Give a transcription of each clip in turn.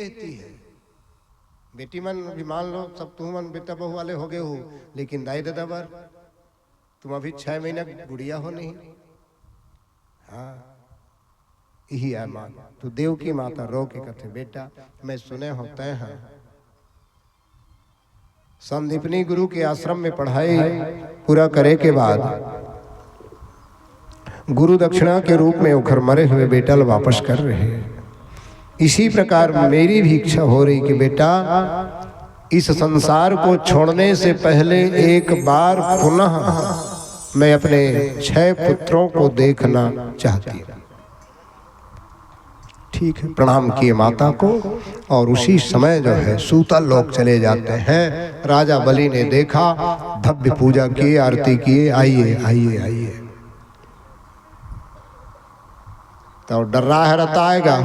रहती है। बेटी मन भी मान लो सब तुम मन बेटा बहू वाले हो गए हो, लेकिन दाई दादा बर तुम अभी 6 महीना गुड़िया हो नहीं। हाँ यही है माँ। तो देव की माता रो के कहते बेटा मैं सुने होते हैं संदीपनी गुरु के आश्रम में पढ़ाई पूरा करे के बाद गुरु दक्षिणा के रूप में उखर मरे हुए बेटा वापस कर रहे हैं। इसी प्रकार मेरी भी इच्छा हो रही कि बेटा इस संसार को छोड़ने से पहले एक बार पुनः मैं अपने 6 पुत्रों को देखना चाहती हूँ। ठीक है, प्रणाम किए माता को और उसी समय जो है सूतल लोग चले जाते हैं। राजा बलि ने देखा, भव्य पूजा किए, आरती किए, आइए आइए आइए। तो डर रहा है रहता आएगा।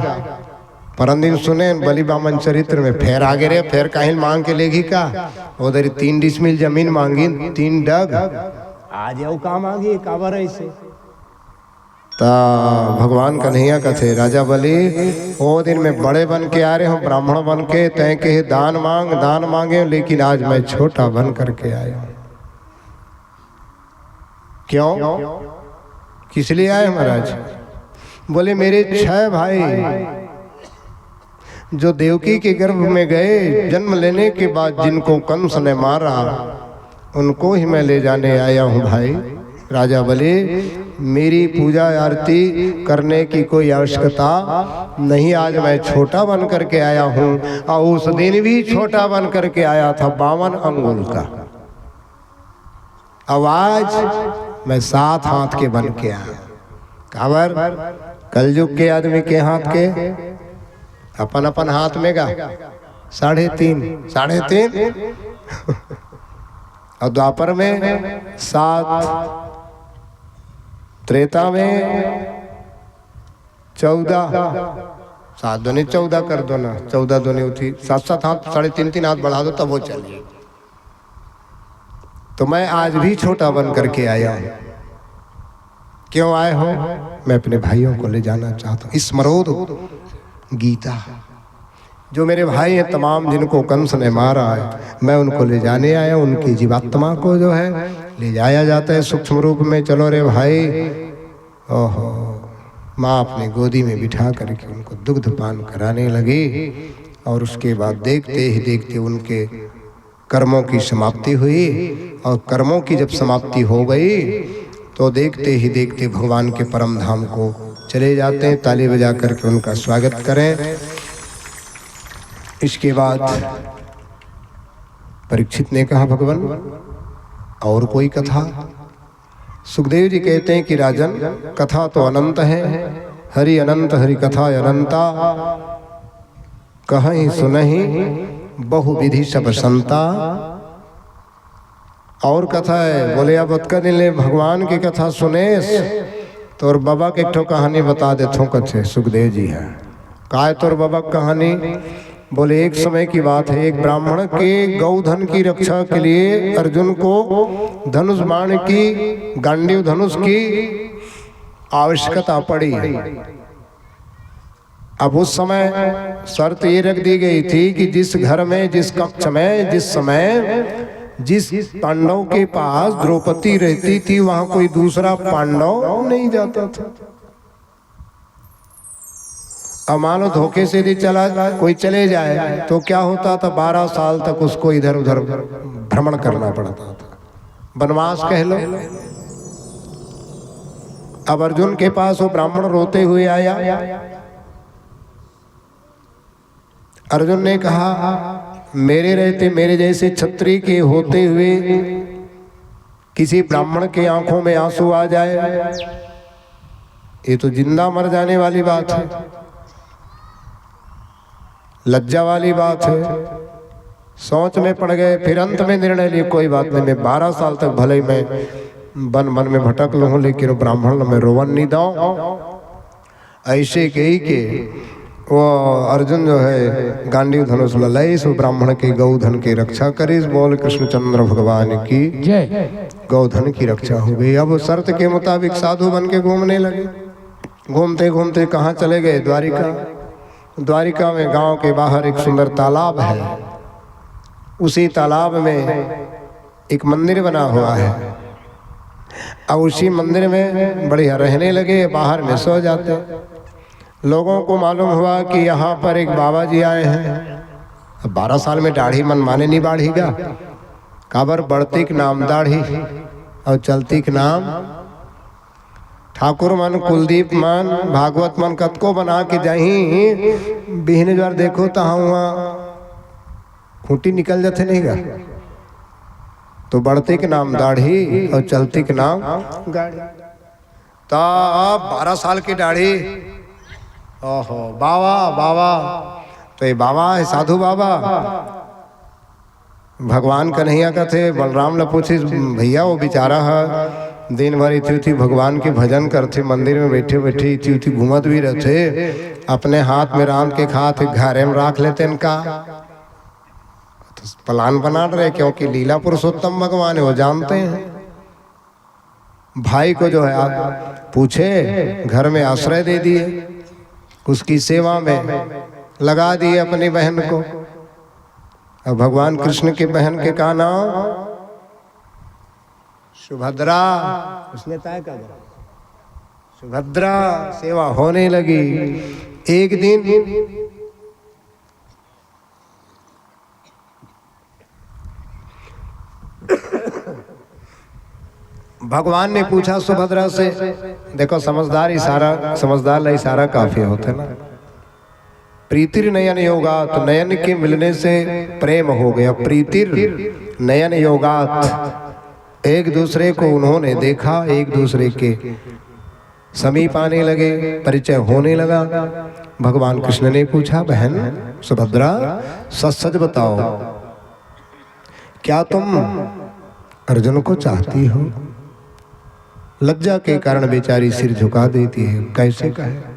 परंदिन सुने बलि बामन चरित्र में फेर आगे रे, फेर काहिल मांग के लेगी का उधर 3 डिसमिल जमीन मांगी, 3 डग आज वो काम आ गई काबर ऐसे। ता भगवान कन्हैया का थे राजा बलि वो दिन में बड़े बन के आ रहे हो, ब्राह्मण बन के तय के दान मांगे, लेकिन आज मैं छोटा बन करके आया हूं। क्यों, किस लिए आए महाराज? बोले मेरे 6 भाई जो देवकी के गर्भ में गए, जन्म लेने के बाद जिनको कंस ने मारा उनको ही मैं ले जाने आया हूँ भाई। राजा बोले मेरी पूजा आरती करने की कोई आवश्यकता नहीं, आज मैं छोटा बन करके आया हूँ। और उस दिन भी छोटा बन करके आया था 52 अंगुल का। अब आज मैं 7 हाथ के बन के आया। काबर कलयुग के आदमी के हाथ के अपन अपन हाथ में गा 3.5 और द्वापर में 7, त्रेता में 14, 7 दूनी 14 कर दो ना, 14 दूनी उठी 7 हाथ, 3.5 हाथ बढ़ा दो तब वो चलिए। तो मैं आज भी छोटा बन करके आया हूं। क्यों आए हो? मैं अपने भाइयों को ले जाना चाहता हूँ। स्मरोद गीता, जो मेरे भाई हैं तमाम जिनको कंस ने मारा है, मैं उनको ले जाने आया। उनकी जीवात्मा को जो है ले जाया जाता है सूक्ष्म रूप में। चलो रे भाई, ओहो, माँ अपने गोदी में बिठा करके उनको दुग्ध पान कराने लगी। और उसके बाद देखते ही देखते उनके कर्मों की समाप्ति हुई। और कर्मों की जब समाप्ति हो गई तो देखते ही देखते भगवान के परम धाम को चले जाते हैं। ताली बजा करके उनका स्वागत करें। इसके बाद परीक्षित ने कहा भगवान और कोई कथा? सुखदेव जी कहते हैं कि राजन कथा तो अनंत है, हरि अनंत हरि कथा अनंता, कहीं सुनहि बहु विधि सब संता। और कथा है। बोले अब ले भगवान की कथा सुने तो और बाबा के एक कहानी बता देता कथे। सुखदेव जी है का है तोर बाबा कहानी? बोले एक समय की बात है, एक ब्राह्मण के गौधन की रक्षा के लिए अर्जुन को धनुष बाण की, गांडीव धनुष की आवश्यकता पड़ी। अब उस समय शर्त ये रख दी गई थी कि जिस घर में, जिस कक्ष में, जिस समय जिस पांडव के पास द्रौपदी रहती थी वहां कोई दूसरा पांडव नहीं जाता था। अब मानो धोखे से भी चला कोई चले जाए तो क्या होता था, 12 साल तक उसको इधर उधर भ्रमण करना पड़ता था, वनवास कह लो। अब अर्जुन के पास वो ब्राह्मण रोते हुए आया। अर्जुन ने कहा मेरे रहते, मेरे जैसे क्षत्रिय के होते हुए किसी ब्राह्मण के आंखों में आंसू आ जाए, ये तो जिंदा मर जाने वाली बात है, लज्जा वाली बात है। सोच में पड़ गए। फिर अंत में निर्णय लिए कोई बात नहीं, मैं 12 साल तक भले ही मैं वन में भटक लूँ लेकिन ब्राह्मण में रोवन नहीं दूं। ऐसे कही के वो अर्जुन जो है गांडीव धनुष ललाई सो ब्राह्मण के गौधन की रक्षा करिस। बोल कृष्णचंद्र भगवान की जय। गौधन की रक्षा हो गई। अब शर्त के मुताबिक साधु बन के घूमने लगे। घूमते घूमते कहाँ चले गए? द्वारिका। द्वारिका में गांव के बाहर एक सुंदर तालाब है। उसी तालाब में एक मंदिर बना हुआ है। अब उसी मंदिर में बढ़िया रहने लगे, बाहर में सो जाते। लोगों को मालूम हुआ कि यहाँ पर एक बाबा जी आए हैं। अब 12 साल में दाढ़ी मन माने नहीं बाढ़ीगा, काबर बढ़ती के नाम दाढ़ी और चलती के नाम ठाकुर मन, कुलदीप मन, भागवत मन कतको बना के जाही बिहने ज्वार देखो तो वहाँ खूंटी निकल जाते नहीं गा। तो बढ़ते के नाम दाढ़ी और चलती के नाम गाड़ी। तो 12 साल की दाढ़ी, ओहो बाबा बाबा, तो ये बाबा है साधु बाबा। भगवान कन्हैया का थे। बलराम ने पूछी भैया वो बेचारा है दिन भर इति भगवान के भजन करते, मंदिर में बैठे बैठे इति घूमत भी रहते, अपने हाथ में राम के खाते घरे में रख लेते इनका। तो प्लान बना रहे क्योंकि लीला पुरुषोत्तम भगवान है, वो जानते हैं। भाई को जो है पूछे, घर में आश्रय दे दिए, उसकी सेवा में लगा दिए अपनी बहन को। अब भगवान कृष्ण की बहन के का नाम सुभद्रा, उसने तय कर सुभद्रा सेवा होने लगी। एक दिन भगवान ने पूछा सुभद्रा से, देखो समझदार ला इशारा काफी होता ना। प्रीतिर नयन योगात, नयन के मिलने से प्रेम हो गया। प्रीतिर नयन योगात, एक दूसरे को उन्होंने देखा, एक दूसरे के समीप आने लगे, परिचय होने लगा। भगवान कृष्ण ने पूछा, बहन सुभद्रा सच सच बताओ, क्या तुम अर्जुन को चाहती हो? लज्जा के कारण बेचारी सिर झुका देती है, कैसे कहे।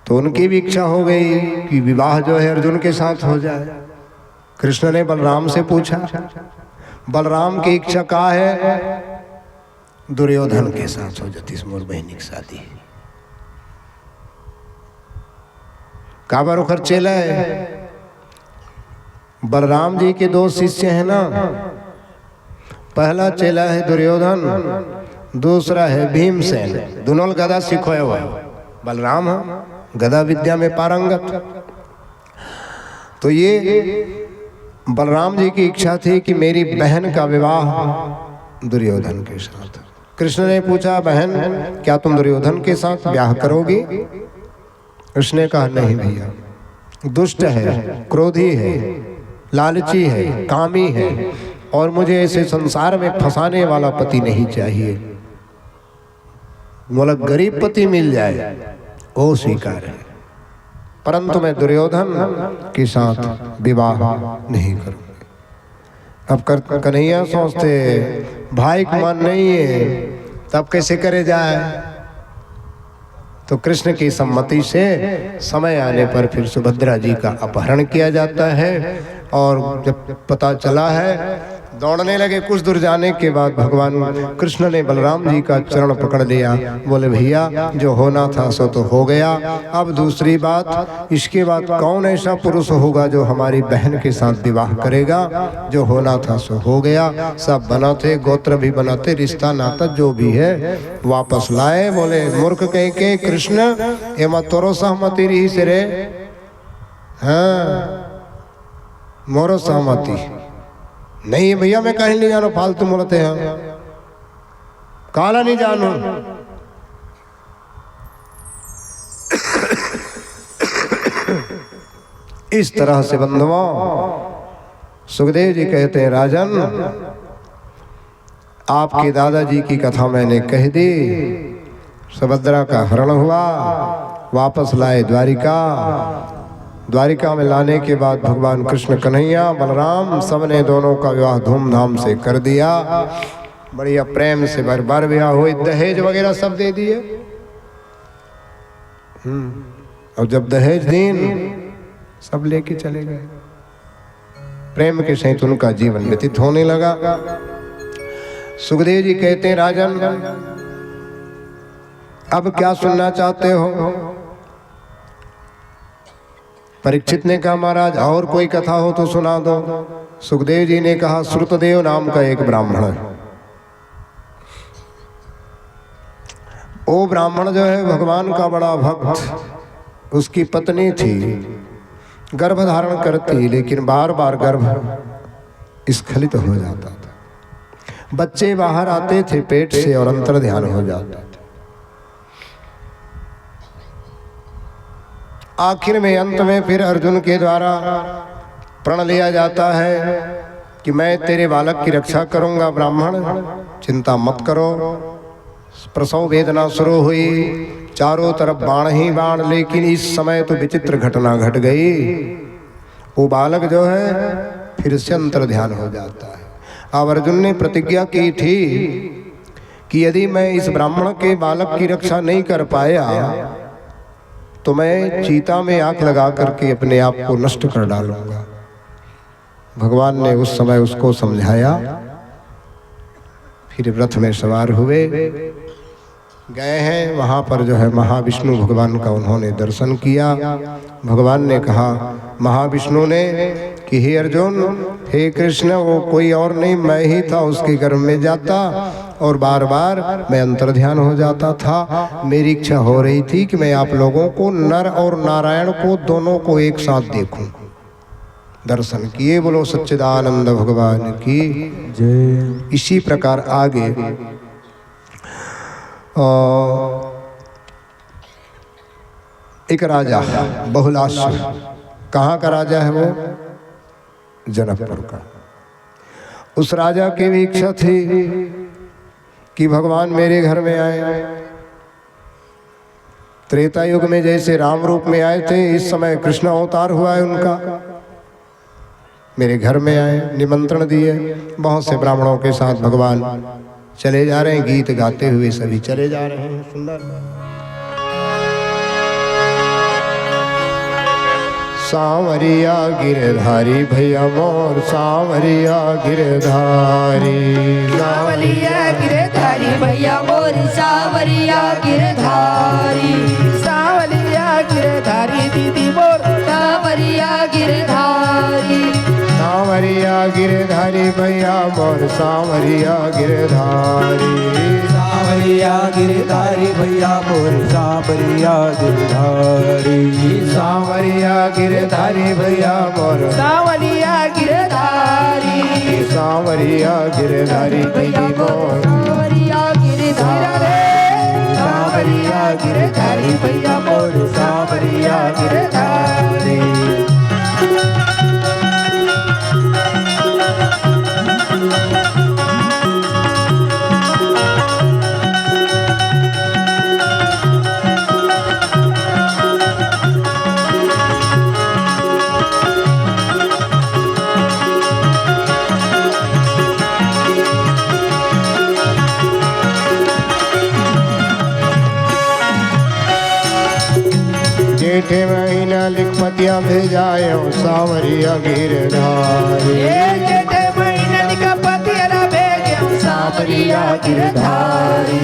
तो उनकी भी इच्छा हो गई कि विवाह जो है अर्जुन के साथ हो जाए। कृष्ण ने बलराम से पूछा, बलराम की इच्छा का है? दुर्योधन के साथ हो जाती मोर बहन की शादी। काबर उखर चेला है। बलराम जी के 2 शिष्य हैं ना, पहला चेला है दुर्योधन, दूसरा है भीमसेन। दोनों गदा सीखोया हुआ। बलराम है गदा विद्या में पारंगत। तो ये बलराम जी की इच्छा थी कि मेरी बहन का विवाह दुर्योधन के साथ। कृष्ण ने पूछा, बहन क्या तुम दुर्योधन के साथ ब्याह करोगी? उसने कहा, नहीं भैया, दुष्ट है, क्रोधी है, लालची है, कामी है, और मुझे ऐसे संसार में फंसाने वाला पति नहीं चाहिए। बोला गरीब पति मिल जाए वो स्वीकार है, परंतु मैं दुर्योधन के साथ विवाह नहीं करूंगा। अब कन्हैया सोचते भाई का मन नहीं है, तब कैसे करे जाए। तो कृष्ण की सम्मति से समय आने पर फिर सुभद्रा जी का अपहरण किया जाता है। और जब पता चला है, दौड़ने लगे। कुछ दूर जाने के बाद भगवान कृष्ण ने बलराम जी का चरण पकड़ लिया। बोले भैया जो होना था सो तो हो गया, अब दूसरी बात, इसके बाद कौन ऐसा पुरुष होगा जो हमारी बहन के साथ विवाह करेगा? जो होना था सो हो गया, सब बनाते, गोत्र भी बनाते, रिश्ता नाता जो भी है वापस लाए। बोले मूर्ख कह के कृष्ण ये मत तोरो सहमति रही से रे, हाँ मोरो सहमति नहीं भैया, मैं कहीं नहीं जानो, फालतू बोलते हैं, काला नहीं जानो। इस तरह से बंधुओं सुखदेव जी कहते हैं, राजन आपके दादाजी की कथा मैंने कह दी। सुभद्रा का हरण हुआ, वापस लाए द्वारिका। द्वारिका में लाने के बाद भगवान कृष्ण, कन्हैया, बलराम सबने दोनों का विवाह धूमधाम से कर दिया। बढ़िया प्रेम से बार विवाह हुए, दहेज वगैरह सब दे दिए। और जब दहेज दिन सब लेके चले गए, प्रेम के सहित उनका जीवन व्यतीत होने लगा। सुखदेव जी कहते हैं, राजन अब क्या सुनना चाहते हो? परीक्षित ने कहा महाराज और कोई कथा हो तो सुना दो। सुखदेव जी ने कहा श्रुतदेव नाम का एक ब्राह्मण है। वो ब्राह्मण जो है भगवान का बड़ा भक्त। उसकी पत्नी थी, गर्भ धारण करती, लेकिन बार बार गर्भ स्खलित हो जाता था। बच्चे बाहर आते थे पेट से और अंतर ध्यान हो जाता था। आखिर में अंत में फिर अर्जुन के द्वारा प्रण लिया जाता है कि मैं तेरे बालक की रक्षा करूंगा ब्राह्मण, चिंता मत करो। प्रसव वेदना शुरू हुई, चारों तरफ बाण ही बाण, लेकिन इस समय तो विचित्र घटना घट गई। वो बालक जो है फिर से अंतर ध्यान हो जाता है। अब अर्जुन ने प्रतिज्ञा की थी कि यदि मैं इस ब्राह्मण के बालक की रक्षा नहीं कर पाया तो मैं चीता में आंख लगा करके अपने आप को नष्ट कर डालूंगा। भगवान ने उस समय उसको समझाया। फिर रथ में सवार हुए, गए हैं वहाँ पर जो है महाविष्णु भगवान का उन्होंने दर्शन किया। भगवान ने कहा महाविष्णु ने कि हे अर्जुन, हे कृष्ण, वो कोई और नहीं मैं ही था। उसके गर्भ में जाता और बार बार मैं अंतर ध्यान हो जाता था। मेरी इच्छा हो रही थी कि मैं आप लोगों को, नर और नारायण को, दोनों को एक साथ देखूं। दर्शन किए। बोलो सच्चिदानंद भगवान की जय। इसी प्रकार आगे एक राजा बहुलाश्व, कहाँ का राजा है वो? जनकपुर का। उस राजा की भी इच्छा थी कि भगवान मेरे घर में आए। त्रेता युग में जैसे राम रूप में आए थे, इस समय कृष्ण अवतार हुआ है उनका। मेरे घर में आए, निमंत्रण दिए। बहुत से ब्राह्मणों के साथ भगवान चले जा रहे हैं, गीत गाते हुए सभी चले जा रहे हैं। सुंदर सांवरिया गिरधारी भैया मोर, सांवरिया गिरधारी, सांवरिया गिरधारी भैया मोर, सांवरिया गिरधारी, सांवरिया गिरधारी दीदी मोर, सांवरिया गिरधारी, सांवरिया गिरधारी भैया मोर, सांवरिया गिरधारी, सांवरिया गिरधारी भैया मोर, सांवरिया गिरधारी, सांवरिया गिरधारी भैया मोर, सांवरिया गिरधारी, सांवरिया गिरधारी दीदी मोर, सांवरिया गिरधारी, सांवरिया गिरधारी भैया मोर, सांवरिया गिरधारी। जेठे महीना लिखपतिया भेजायो, सांवरिया गिरधारी, जेठे महीना लिखपतिया भेजायो, सांवरिया गिरधारी,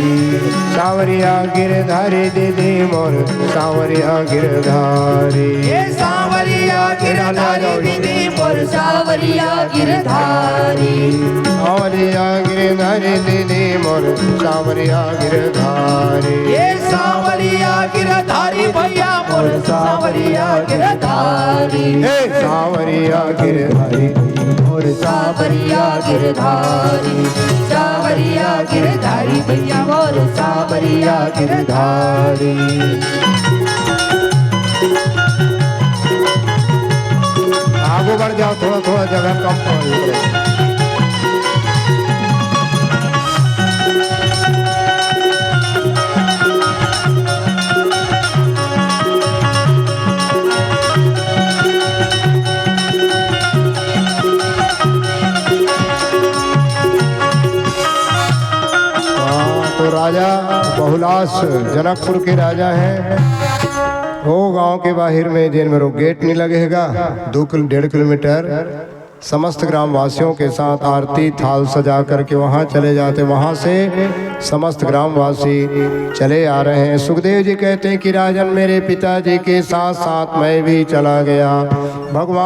सांवरिया गिरधारी दीदी मोर, सांवरिया गिरधारी, सांवरिया गिरधारी दीदी मोर, सांवरिया गिरधारी, सांवरिया गिरधारी दीदी मोर, सांवरिया गिरधारी, सांवरिया गिरधारी भैया मोर, सांवरिया गिरधारी, सांवरिया गिरधारी मोर, सांवरिया गिरधारी, सांवरिया गिरधारी भैया मोर, सांवरिया गिरधारी। आगे बढ़ जाओ, थोड़ा थोड़ा जगह कम पड़। राजा बहुलाश जनकपुर के राजा हैं। वो गांव के बाहर में जिन में गेट नहीं लगेगा, 2-1.5 किलोमीटर समस्त ग्रामवासियों के साथ आरती थाल सजा करके वहाँ चले जाते। वहाँ से समस्त ग्रामवासी चले आ रहे हैं। सुखदेव जी कहते हैं कि राजन मेरे पिताजी के साथ साथ मैं भी चला गया। भगवान